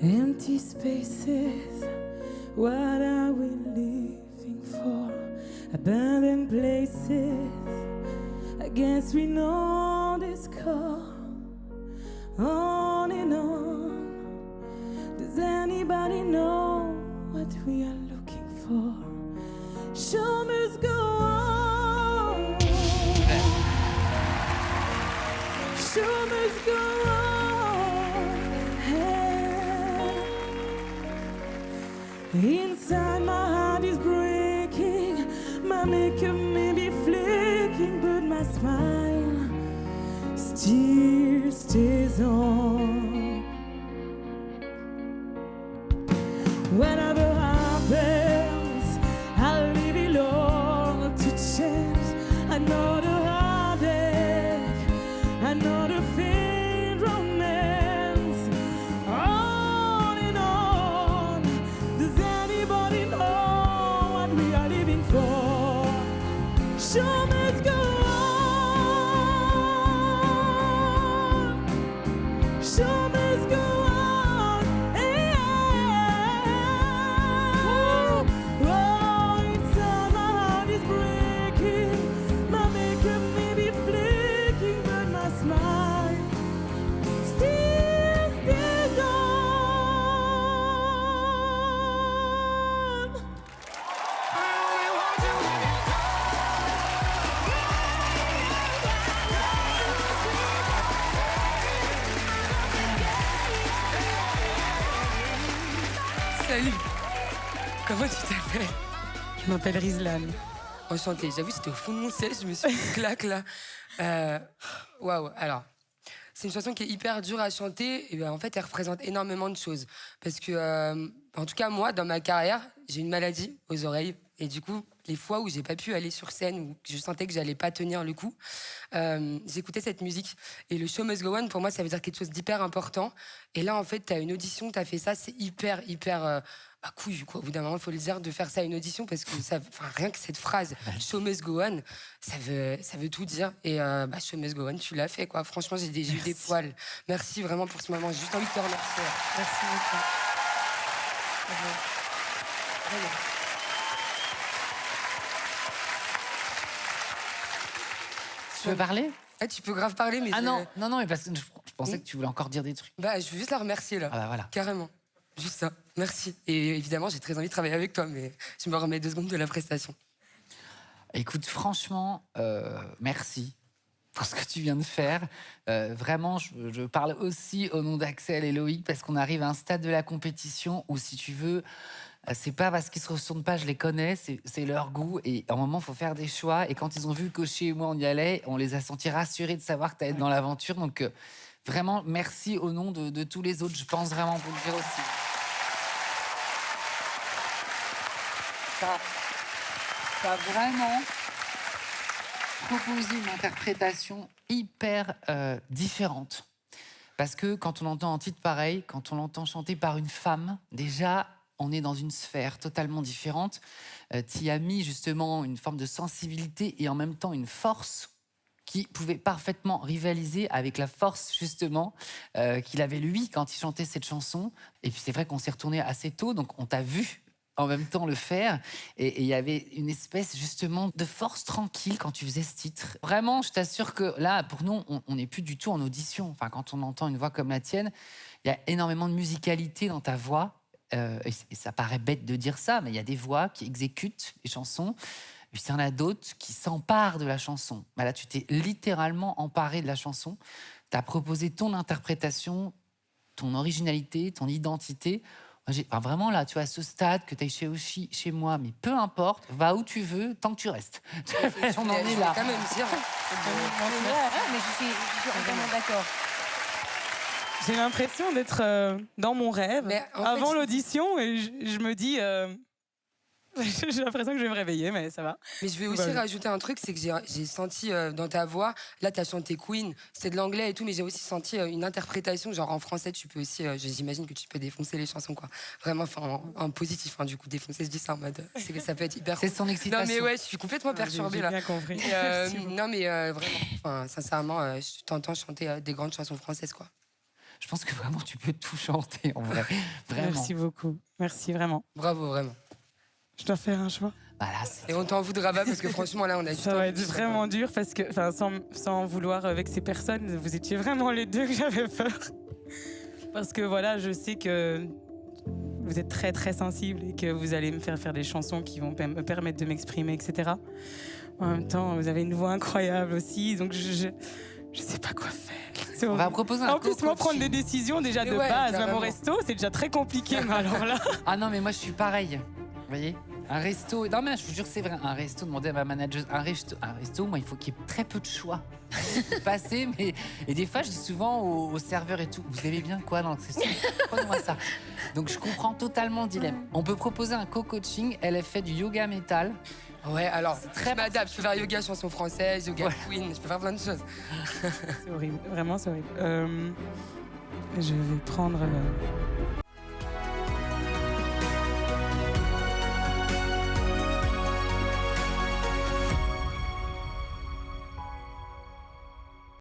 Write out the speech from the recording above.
Empty spaces, what are we living for? Abandoned places, I guess we know this call. On and on, does anybody know what we are looking for? Show must go on. Show must go on. Inside my heart is breaking, my makeup may be flaking, but my smile still stays on. Whatever happens, I'll leave it all to chance. I know the heartache, I know the faint romance. On and on, does anybody know what we are living for? Show must go on. Show must go on. Hey, oh, inside my heart is breaking. My makeup may be flaking, but my smile still stays on. Salut. Comment tu t'appelles? Je m'appelle Rizlan. Enchantée. J'avoue, j'étais au fond de mon siège, je me suis fait claque là. Waouh. Alors, c'est une chanson qui est hyper dure à chanter. Et ben, en fait, elle représente énormément de choses. Parce que, en tout cas, moi, dans ma carrière, j'ai une maladie aux oreilles. Et du coup, les fois où j'ai pas pu aller sur scène, où je sentais que j'allais pas tenir le coup, j'écoutais cette musique. Et le show must go on, pour moi, ça veut dire quelque chose d'hyper important. Et là, en fait, t'as une audition, t'as fait ça, c'est hyper couillu, quoi. Au bout d'un moment, il faut le dire, de faire ça à une audition, parce que ça, rien que cette phrase, show must go on, ça veut tout dire. Et show must go on, tu l'as fait, quoi. Franchement, j'ai eu des poils. Merci vraiment pour ce moment. J'ai juste envie de te remercier. Merci beaucoup. Vraiment. Tu veux parler? Ah, tu peux grave parler, mais... Ah non, mais parce que je pensais que tu voulais encore dire des trucs. Bah, je veux juste la remercier, là. Ah bah voilà. Carrément. Juste ça. Merci. Et évidemment, j'ai très envie de travailler avec toi, mais je me remets 2 secondes de la prestation. Écoute, franchement, merci pour ce que tu viens de faire. Vraiment, je parle aussi au nom d'Axel et Loïc, parce qu'on arrive à un stade de la compétition où, si tu veux, c'est pas parce qu'ils se retournent pas, je les connais, c'est leur goût. Et à un moment, il faut faire des choix. Et quand ils ont vu qu'Oché et moi, on y allait, on les a sentis rassurés de savoir que tu allais être dans l'aventure. Donc, vraiment, merci au nom de tous les autres. Je pense vraiment pour le dire aussi. T'as vraiment proposé une interprétation hyper différente. Parce que quand on entend un titre pareil, quand on l'entend chanté par une femme, déjà, on est dans une sphère totalement différente. T'y as mis justement une forme de sensibilité et en même temps une force qui pouvait parfaitement rivaliser avec la force justement qu'il avait lui quand il chantait cette chanson. Et puis c'est vrai qu'on s'est retourné assez tôt, donc on t'a vu en même temps le faire. Et il y avait une espèce justement de force tranquille quand tu faisais ce titre. Vraiment, je t'assure que là, pour nous, on n'est plus du tout en audition. Enfin, quand on entend une voix comme la tienne, il y a énormément de musicalité dans ta voix. Et ça paraît bête de dire ça, mais il y a des voix qui exécutent les chansons. Et puis il y en a d'autres qui s'emparent de la chanson. Bah là, tu t'es littéralement emparé de la chanson. Tu as proposé ton interprétation, ton originalité, ton identité. Vraiment, là, tu vois, à ce stade, que tu es chez Oshi, chez moi, mais peu importe, va où tu veux, tant que tu restes. On en est là. Quand même dire. Mais je suis entièrement d'accord. J'ai l'impression d'être dans mon rêve Mais en avant fait, l'audition et je me dis... j'ai l'impression que je vais me réveiller, mais ça va. Mais je vais aussi rajouter un truc, c'est que j'ai senti dans ta voix, là t'as chanté Queen, c'est de l'anglais et tout, mais j'ai aussi senti une interprétation, genre en français tu peux aussi, j'imagine que tu peux défoncer les chansons quoi. Vraiment, enfin en positif, hein, du coup défoncer, je dis ça en mode, c'est que ça peut être hyper. C'est son excitation. Non mais ouais, je suis complètement perturbée J'ai là. bien compris. Non mais vraiment, enfin, sincèrement, je t'entends chanter des grandes chansons françaises quoi. Je pense que vraiment, tu peux tout chanter, en vrai. Vraiment. Merci beaucoup. Merci vraiment. Bravo, vraiment. Je dois faire un choix. Bah là, c'est... Et on t'en voudra pas parce que franchement, là, on a juste Ça va envie être de dire vraiment dur parce que, enfin, sans vouloir avec ces personnes, vous étiez vraiment les deux que j'avais peur. Parce que voilà, je sais que vous êtes très très sensible et que vous allez me faire des chansons qui vont me permettre de m'exprimer, etc. En même temps, vous avez une voix incroyable aussi, donc je sais pas quoi faire. C'est On va horrible. proposer un En plus, moi, co-coaching. prendre des décisions déjà de Mais ouais, base, même carrément. au resto, c'est déjà très compliqué. Mais alors là, Ah non, mais moi, je suis pareil. Vous voyez, un resto... Non, mais je vous jure, c'est vrai. Un resto, demandez à ma manager... Un resto, moi, il faut qu'il y ait très peu de choix. Passer, mais... Et des fois, je dis souvent aux serveurs et tout, vous aimez bien quoi dans le resto? Prenez-moi ça. Donc, je comprends totalement le dilemme. On peut proposer un co-coaching. Elle fait du yoga métal. Ouais, alors, très je m'adapte. Je peux faire yoga chanson française, yoga Ouais. queen, je peux faire plein de choses. c'est horrible. Vraiment, c'est horrible. Je vais prendre